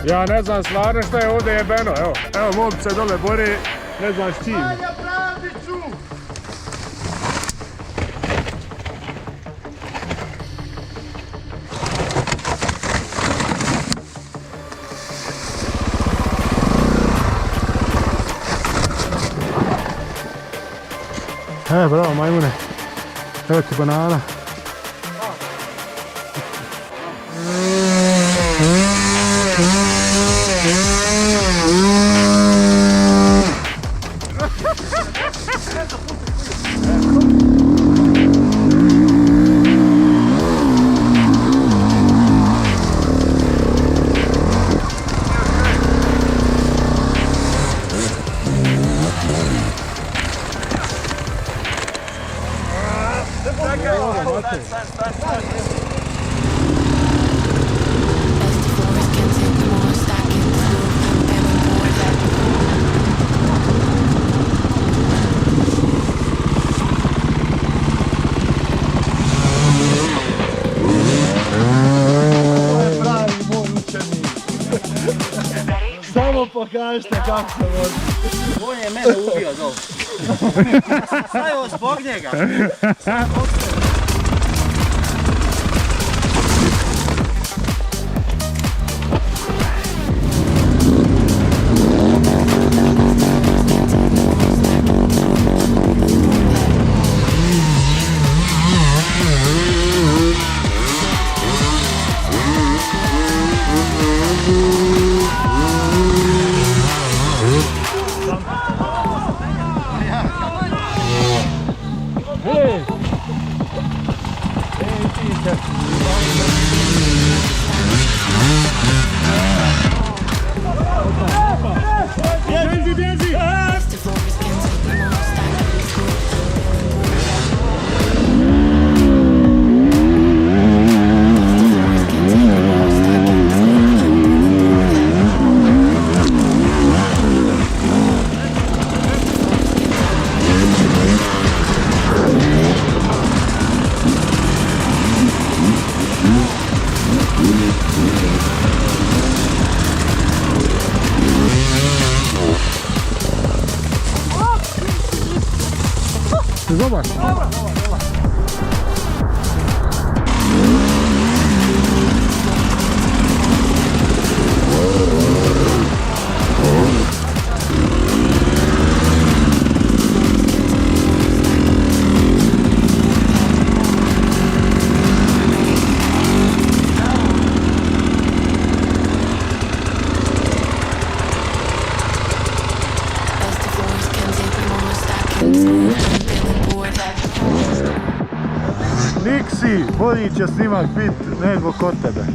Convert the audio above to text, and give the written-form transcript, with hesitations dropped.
Ja ne znam stvarno što je ovdje jebeno, evo momci se dole bore, ne znam s čim. Vanja Pravdiću! Bravo majmune, evo ti banana. Samo pokažite kako se vozi. On je mene ubio dol. Sve je zbog njega. Zobacz. Niksi, bolji će snimak bit nego kod tebe.